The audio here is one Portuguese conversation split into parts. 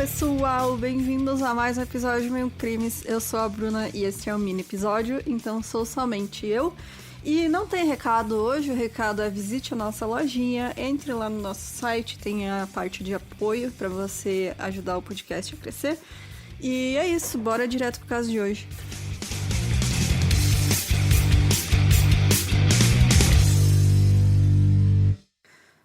pessoal, bem-vindos a mais um episódio de Meio Crimes. Eu sou a Bruna e este é um mini episódio, então sou somente eu. E não tem recado hoje, o recado é visite a nossa lojinha, entre lá no nosso site, tem a parte de apoio para você ajudar o podcast a crescer. E é isso, bora direto pro caso de hoje.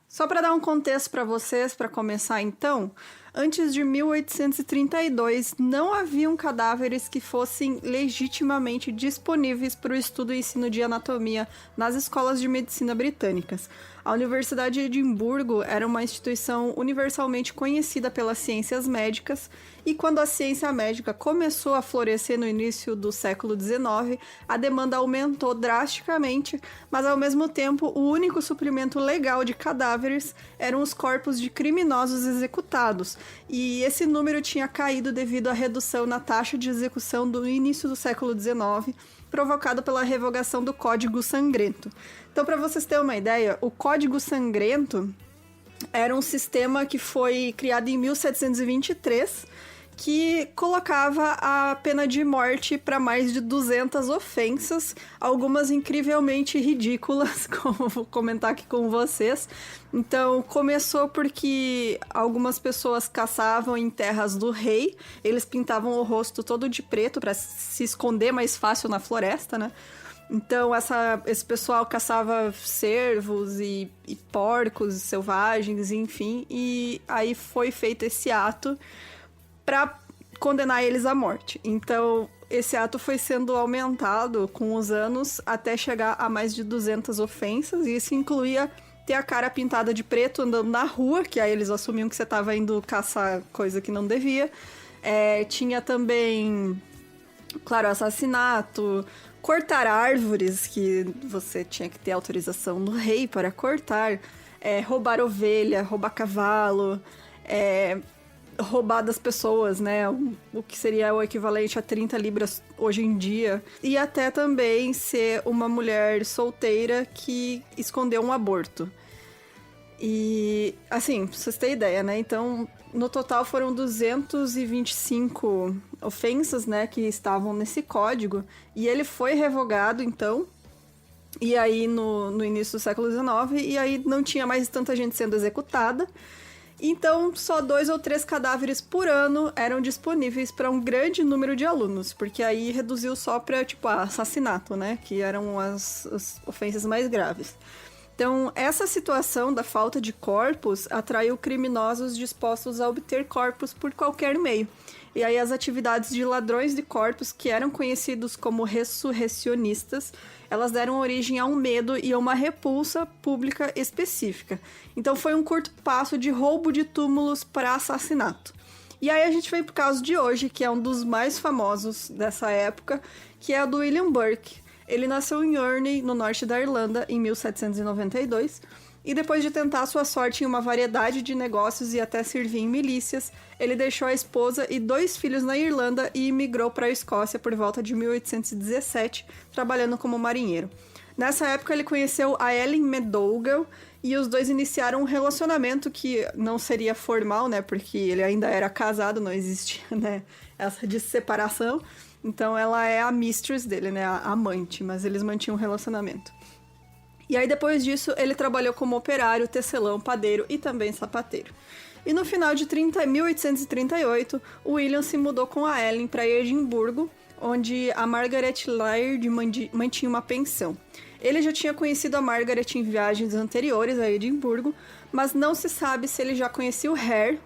Só para dar um contexto para vocês, para começar então, antes de 1832 não haviam cadáveres que fossem legitimamente disponíveis para o estudo e ensino de anatomia nas escolas de medicina britânicas. A Universidade de Edimburgo era uma instituição universalmente conhecida pelas ciências médicas, e quando a ciência médica começou a florescer no início do século XIX, a demanda aumentou drasticamente, mas ao mesmo tempo o único suprimento legal de cadáveres eram os corpos de criminosos executados, e esse número tinha caído devido à redução na taxa de execução do início do século XIX, provocado pela revogação do Código Sangrento. Então, para vocês terem uma ideia, o Código Sangrento era um sistema que foi criado em 1723, que colocava a pena de morte para mais de 200 ofensas, algumas incrivelmente ridículas, como vou comentar aqui com vocês. Então, começou porque algumas pessoas caçavam em terras do rei, eles pintavam o rosto todo de preto para se esconder mais fácil na floresta, né? Então, esse pessoal caçava cervos e porcos selvagens, enfim, e aí foi feito esse ato para condenar eles à morte. Então, esse ato foi sendo aumentado com os anos até chegar a mais de 200 ofensas, e isso incluía ter a cara pintada de preto andando na rua, que aí eles assumiam que você estava indo caçar coisa que não devia. Tinha também, claro, assassinato, cortar árvores, que você tinha que ter autorização do rei para cortar, roubar ovelha, roubar cavalo, roubar das pessoas, né? O que seria o equivalente a 30 libras hoje em dia. E até também ser uma mulher solteira que escondeu um aborto. E, assim, pra vocês terem ideia, né? Então, no total foram 225 ofensas, né? Que estavam nesse código. E ele foi revogado, então. E aí, no início do século XIX. E aí, não tinha mais tanta gente sendo executada. Então, só 2 ou 3 cadáveres por ano eram disponíveis para um grande número de alunos, porque aí reduziu só para, assassinato, né? Que eram as ofensas mais graves. Então, essa situação da falta de corpos atraiu criminosos dispostos a obter corpos por qualquer meio. E aí as atividades de ladrões de corpos, que eram conhecidos como ressurrecionistas, elas deram origem a um medo e a uma repulsa pública específica. Então foi um curto passo de roubo de túmulos para assassinato. E aí a gente vem pro caso de hoje, que é um dos mais famosos dessa época, que é o do William Burke. Ele nasceu em Urney, no norte da Irlanda, em 1792, e depois de tentar sua sorte em uma variedade de negócios e até servir em milícias, ele deixou a esposa e 2 filhos na Irlanda e imigrou para a Escócia por volta de 1817, trabalhando como marinheiro. Nessa época ele conheceu a Ellen McDougall e os dois iniciaram um relacionamento que não seria formal, né, porque ele ainda era casado, não existia, né, essa de separação. Então ela é a mistress dele, né, a amante, mas eles mantinham um relacionamento. E aí depois disso ele trabalhou como operário, tecelão, padeiro e também sapateiro. E no final de 1838, o William se mudou com a Ellen para Edimburgo, onde a Margaret Laird mantinha uma pensão. Ele já tinha conhecido a Margaret em viagens anteriores a Edimburgo, mas não se sabe se ele já conhecia o Hare.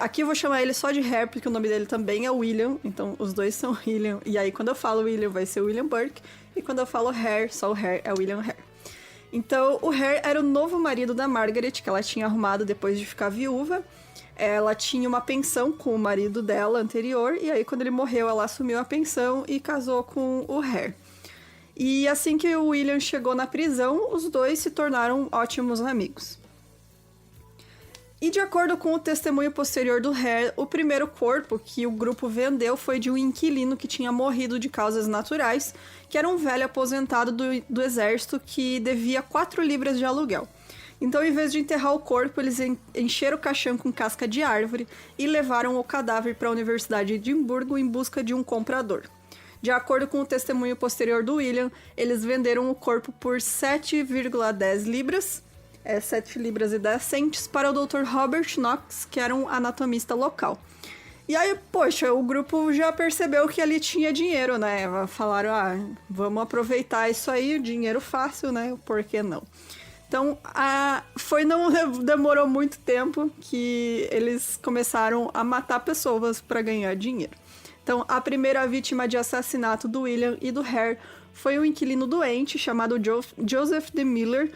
Aqui eu vou chamar ele só de Hare, porque o nome dele também é William, então os dois são William. E aí quando eu falo William vai ser William Burke, e quando eu falo Hare, só o Hare é William Hare. Então o Hare era o novo marido da Margaret, que ela tinha arrumado depois de ficar viúva. Ela tinha uma pensão com o marido dela anterior, e aí quando ele morreu ela assumiu a pensão e casou com o Hare. E assim que o William chegou na prisão, os dois se tornaram ótimos amigos. E de acordo com o testemunho posterior do Hare, o primeiro corpo que o grupo vendeu foi de um inquilino que tinha morrido de causas naturais, que era um velho aposentado do exército que devia 4 libras de aluguel. Então, em vez de enterrar o corpo, eles encheram o caixão com casca de árvore e levaram o cadáver para a Universidade de Edimburgo em busca de um comprador. De acordo com o testemunho posterior do William, eles venderam o corpo por 7,10 libras, 7 libras e 10 centes, para o Dr. Robert Knox, que era um anatomista local. E aí, poxa, o grupo já percebeu que ali tinha dinheiro, né? Falaram, vamos aproveitar isso aí, dinheiro fácil, né? Por que não? Então, não demorou muito tempo que eles começaram a matar pessoas para ganhar dinheiro. Então, a primeira vítima de assassinato do William e do Hare foi um inquilino doente chamado Joseph de Miller,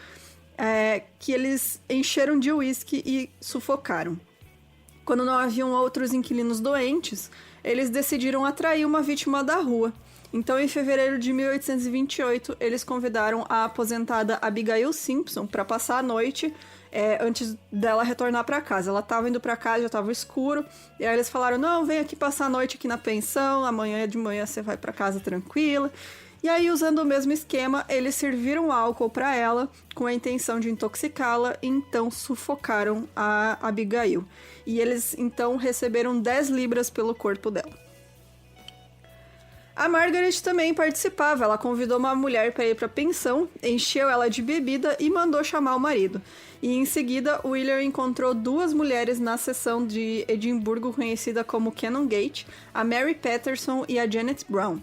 que eles encheram de uísque e sufocaram. Quando não haviam outros inquilinos doentes, eles decidiram atrair uma vítima da rua. Então, em fevereiro de 1828, eles convidaram a aposentada Abigail Simpson para passar a noite antes dela retornar para casa. Ela estava indo para casa, já estava escuro, e aí eles falaram, não, vem aqui passar a noite aqui na pensão, amanhã de manhã você vai para casa tranquila. E aí, usando o mesmo esquema, eles serviram álcool para ela com a intenção de intoxicá-la e então sufocaram a Abigail. E eles então receberam 10 libras pelo corpo dela. A Margaret também participava, ela convidou uma mulher para ir para a pensão, encheu ela de bebida e mandou chamar o marido. E em seguida, William encontrou duas mulheres na seção de Edimburgo conhecida como Canongate, a Mary Patterson e a Janet Brown.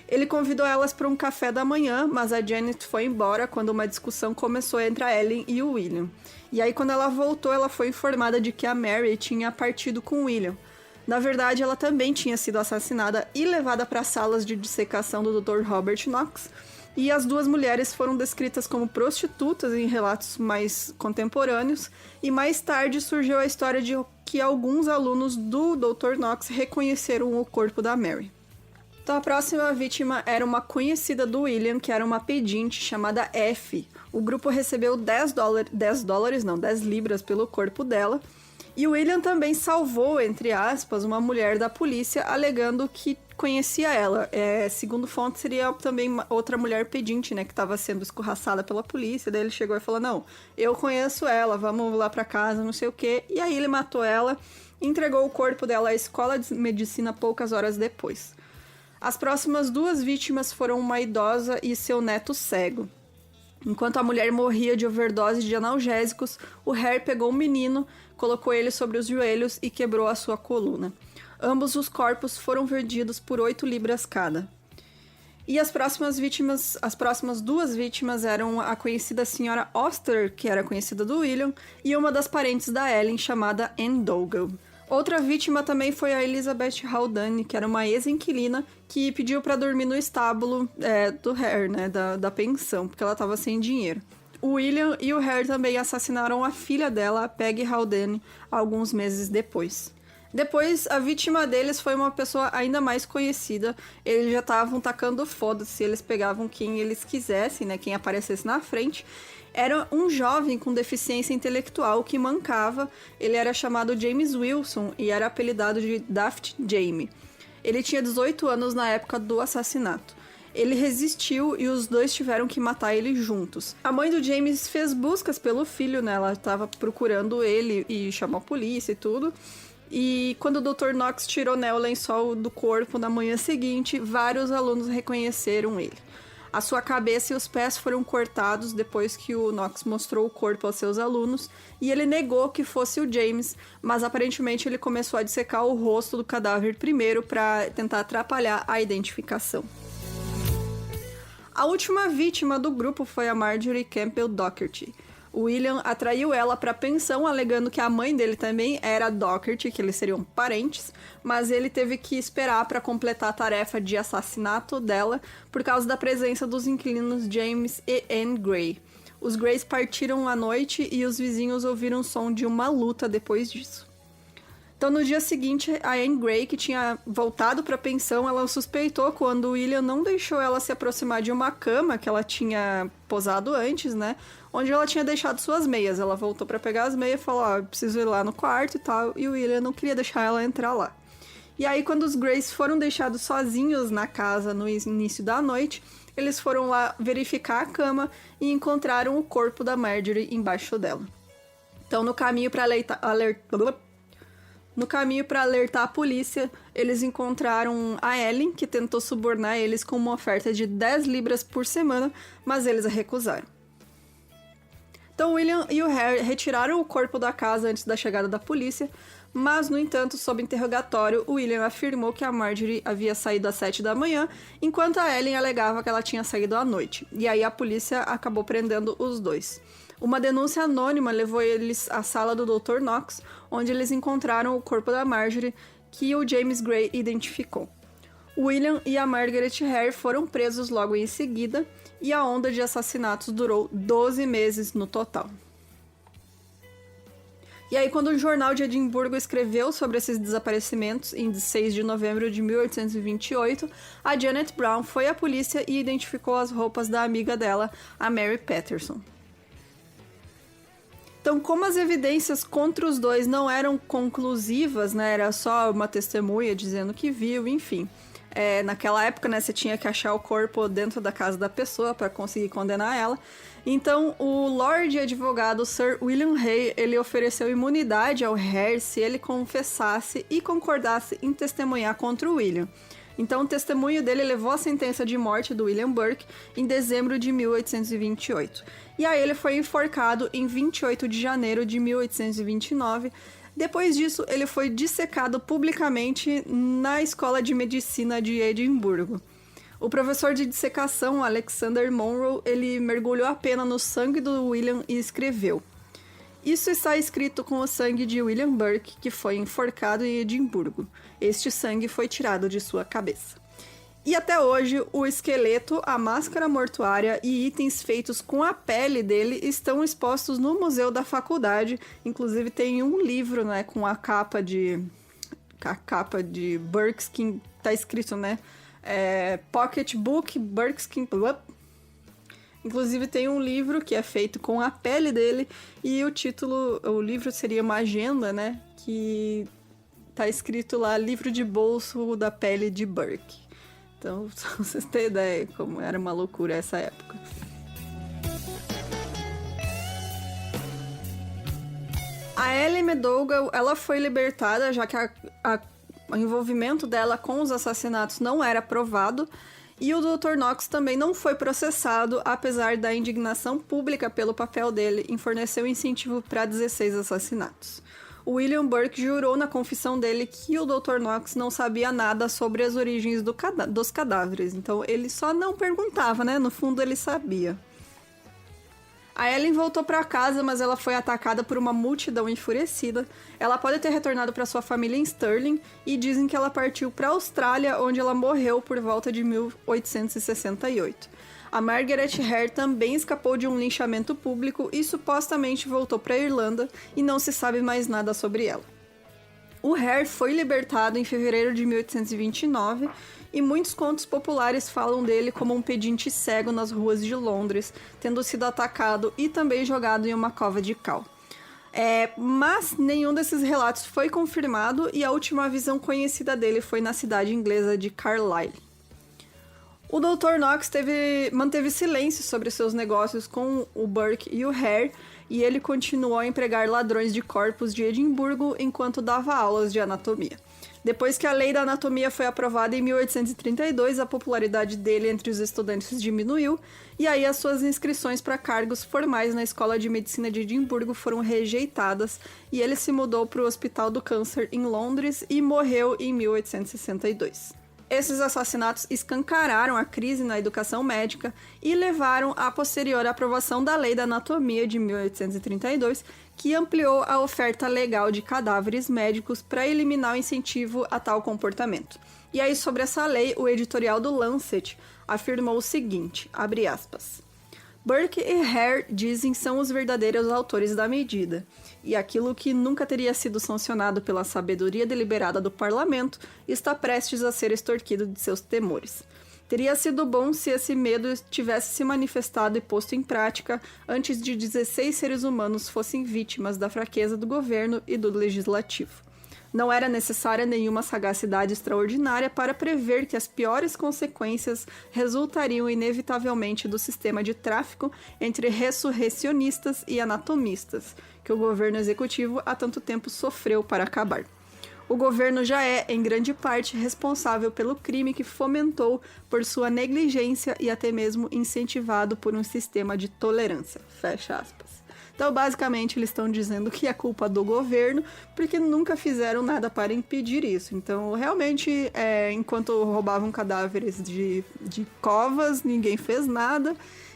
Ele convidou elas para um café da manhã, mas a Janet foi embora quando uma discussão começou entre a Ellen e o William. E aí, quando ela voltou, ela foi informada de que a Mary tinha partido com o William. Na verdade, ela também tinha sido assassinada e levada para as salas de dissecação do Dr. Robert Knox, e as duas mulheres foram descritas como prostitutas em relatos mais contemporâneos, e mais tarde surgiu a história de que alguns alunos do Dr. Knox reconheceram o corpo da Mary. Então, a próxima vítima era uma conhecida do William, que era uma pedinte chamada F. O grupo recebeu 10 libras pelo corpo dela. E o William também salvou, entre aspas, uma mulher da polícia, alegando que conhecia ela. Segundo fonte, seria também outra mulher pedinte, né, que estava sendo escorraçada pela polícia. Daí ele chegou e falou, não, eu conheço ela, vamos lá para casa, não sei o quê. E aí ele matou ela, entregou o corpo dela à escola de medicina poucas horas depois. As próximas duas vítimas foram uma idosa e seu neto cego. Enquanto a mulher morria de overdose de analgésicos, o Hare pegou o menino, colocou ele sobre os joelhos e quebrou a sua coluna. Ambos os corpos foram vendidos por 8 libras cada. E as próximas duas vítimas eram a conhecida senhora Oster, que era conhecida do William, e uma das parentes da Ellen, chamada Anne Dougal. Outra vítima também foi a Elizabeth Haldane, que era uma ex-inquilina que pediu para dormir no estábulo do Hare, né, da pensão, porque ela estava sem dinheiro. O William e o Hare também assassinaram a filha dela, a Peggy Haldane, alguns meses depois. Depois, a vítima deles foi uma pessoa ainda mais conhecida. Eles já estavam tacando foda-se, eles pegavam quem eles quisessem, né, quem aparecesse na frente. Era um jovem com deficiência intelectual que mancava. Ele era chamado James Wilson e era apelidado de Daft Jamie. Ele tinha 18 anos na época do assassinato. Ele resistiu e os dois tiveram que matar ele juntos. A mãe do James fez buscas pelo filho, né? Ela estava procurando ele e chamou a polícia e tudo. E quando o Dr. Knox tirou, né, o lençol do corpo na manhã seguinte, vários alunos reconheceram ele. A sua cabeça e os pés foram cortados depois que o Knox mostrou o corpo aos seus alunos, e ele negou que fosse o James, mas aparentemente ele começou a dissecar o rosto do cadáver primeiro para tentar atrapalhar a identificação. A última vítima do grupo foi a Marjorie Campbell Docherty. O William atraiu ela para a pensão, alegando que a mãe dele também era Docherty, que eles seriam parentes, mas ele teve que esperar para completar a tarefa de assassinato dela por causa da presença dos inquilinos James e Anne Gray. Os Grays partiram à noite e os vizinhos ouviram o som de uma luta depois disso. Então, no dia seguinte, a Anne Gray, que tinha voltado para a pensão, ela suspeitou quando o William não deixou ela se aproximar de uma cama que ela tinha posado antes, né? Onde ela tinha deixado suas meias. Ela voltou para pegar as meias e falou, eu preciso ir lá no quarto e tal. E o William não queria deixar ela entrar lá. E aí, quando os Grays foram deixados sozinhos na casa no início da noite, eles foram lá verificar a cama e encontraram o corpo da Marjorie embaixo dela. Então, no caminho para alertar a polícia, eles encontraram a Ellen, que tentou subornar eles com uma oferta de 10 libras por semana, mas eles a recusaram. Então, William e o Harry retiraram o corpo da casa antes da chegada da polícia, mas, no entanto, sob interrogatório, o William afirmou que a Marjorie havia saído às 7 da manhã, enquanto a Ellen alegava que ela tinha saído à noite. E aí a polícia acabou prendendo os dois. Uma denúncia anônima levou eles à sala do Dr. Knox, onde eles encontraram o corpo da Marjorie, que o James Gray identificou. William e a Margaret Hare foram presos logo em seguida, e a onda de assassinatos durou 12 meses no total. E aí, quando o jornal de Edimburgo escreveu sobre esses desaparecimentos, em 6 de novembro de 1828, a Janet Brown foi à polícia e identificou as roupas da amiga dela, a Mary Patterson. Então, como as evidências contra os dois não eram conclusivas, né, era só uma testemunha dizendo que viu, enfim. Naquela época, né, você tinha que achar o corpo dentro da casa da pessoa para conseguir condenar ela. Então, o Lord Advogado Sir William Hay, ele ofereceu imunidade ao Hare se ele confessasse e concordasse em testemunhar contra o William. Então, o testemunho dele levou à sentença de morte do William Burke em dezembro de 1828. E aí ele foi enforcado em 28 de janeiro de 1829. Depois disso, ele foi dissecado publicamente na Escola de Medicina de Edimburgo. O professor de dissecação, Alexander Monroe, ele mergulhou a pena no sangue do William e escreveu: "Isso está escrito com o sangue de William Burke, que foi enforcado em Edimburgo. Este sangue foi tirado de sua cabeça." E até hoje, o esqueleto, a máscara mortuária e itens feitos com a pele dele estão expostos no museu da faculdade. Inclusive tem um livro, né, com a capa de Burkskin, tá escrito, né, Pocket Book Burkskin. Inclusive tem um livro que é feito com a pele dele e o livro seria uma agenda, né, que tá escrito lá, livro de bolso da pele de Burke. Então, só vocês terem ideia como era uma loucura essa época. A Ellie McDougall, ela foi libertada, já que o envolvimento dela com os assassinatos não era provado, e o Dr. Knox também não foi processado, apesar da indignação pública pelo papel dele em fornecer o incentivo para 16 assassinatos. O William Burke jurou na confissão dele que o Dr. Knox não sabia nada sobre as origens dos cadáveres, então ele só não perguntava, né? No fundo ele sabia. A Ellen voltou para casa, mas ela foi atacada por uma multidão enfurecida. Ela pode ter retornado para sua família em Stirling e dizem que ela partiu para a Austrália, onde ela morreu por volta de 1868. A Margaret Hare também escapou de um linchamento público e supostamente voltou para a Irlanda e não se sabe mais nada sobre ela. O Hare foi libertado em fevereiro de 1829 e muitos contos populares falam dele como um pedinte cego nas ruas de Londres, tendo sido atacado e também jogado em uma cova de cal. Mas nenhum desses relatos foi confirmado e a última visão conhecida dele foi na cidade inglesa de Carlisle. O Dr. Knox manteve silêncio sobre seus negócios com o Burke e o Hare, e ele continuou a empregar ladrões de corpos de Edimburgo enquanto dava aulas de anatomia. Depois que a lei da anatomia foi aprovada em 1832, a popularidade dele entre os estudantes diminuiu, e aí as suas inscrições para cargos formais na Escola de Medicina de Edimburgo foram rejeitadas, e ele se mudou para o Hospital do Câncer em Londres e morreu em 1862. Esses assassinatos escancararam a crise na educação médica e levaram à posterior aprovação da Lei da Anatomia de 1832, que ampliou a oferta legal de cadáveres médicos para eliminar o incentivo a tal comportamento. E aí, sobre essa lei, o editorial do Lancet afirmou o seguinte, abre aspas: "Burke e Hare dizem são os verdadeiros autores da medida, e aquilo que nunca teria sido sancionado pela sabedoria deliberada do parlamento está prestes a ser extorquido de seus temores. Teria sido bom se esse medo tivesse se manifestado e posto em prática antes de 16 seres humanos fossem vítimas da fraqueza do governo e do legislativo. Não era necessária nenhuma sagacidade extraordinária para prever que as piores consequências resultariam inevitavelmente do sistema de tráfico entre ressurreicionistas e anatomistas, que o governo executivo há tanto tempo sofreu para acabar. O governo já é, em grande parte, responsável pelo crime que fomentou por sua negligência e até mesmo incentivado por um sistema de tolerância. Fecha aspas. Então, basicamente, eles estão dizendo que é culpa do governo, porque nunca fizeram nada para impedir isso. Então, realmente, enquanto roubavam cadáveres de covas, ninguém fez nada.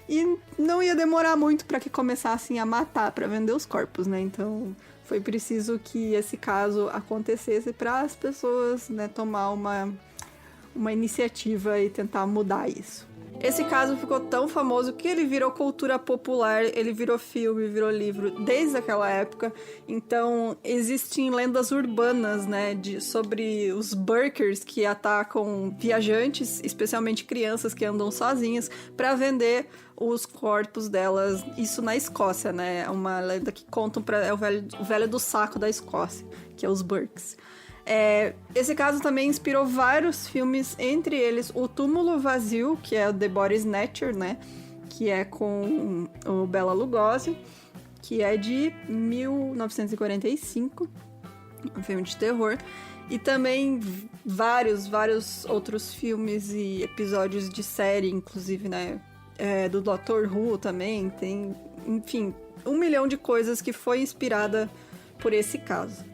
E não ia demorar muito para que começassem a matar, para vender os corpos, né? Então, foi preciso que esse caso acontecesse para as pessoas, né, tomar uma iniciativa e tentar mudar isso. Esse caso ficou tão famoso que ele virou cultura popular, ele virou filme, virou livro desde aquela época. Então, existem lendas urbanas, né, sobre os Burkers que atacam viajantes, especialmente crianças que andam sozinhas, para vender os corpos delas. Isso na Escócia, né? É uma lenda que contam é o velho do saco da Escócia, que é os Burkes. Esse caso também inspirou vários filmes, entre eles O Túmulo Vazio, que é o The Body Snatcher, né? Que é com o Bela Lugosi, que é de 1945, um filme de terror. E também vários outros filmes e episódios de série, inclusive, né? Do Dr. Who também, tem, enfim, 1 milhão de coisas que foi inspirada por esse caso.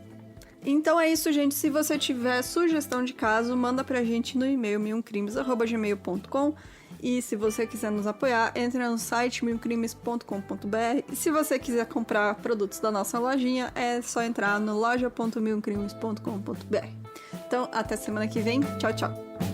Então é isso, gente. Se você tiver sugestão de caso, manda pra gente no e-mail milcrimes@gmail.com. E se você quiser nos apoiar, entra no site milcrimes.com.br. E se você quiser comprar produtos da nossa lojinha, é só entrar no loja.milcrimes.com.br. Então, até semana que vem. Tchau, tchau!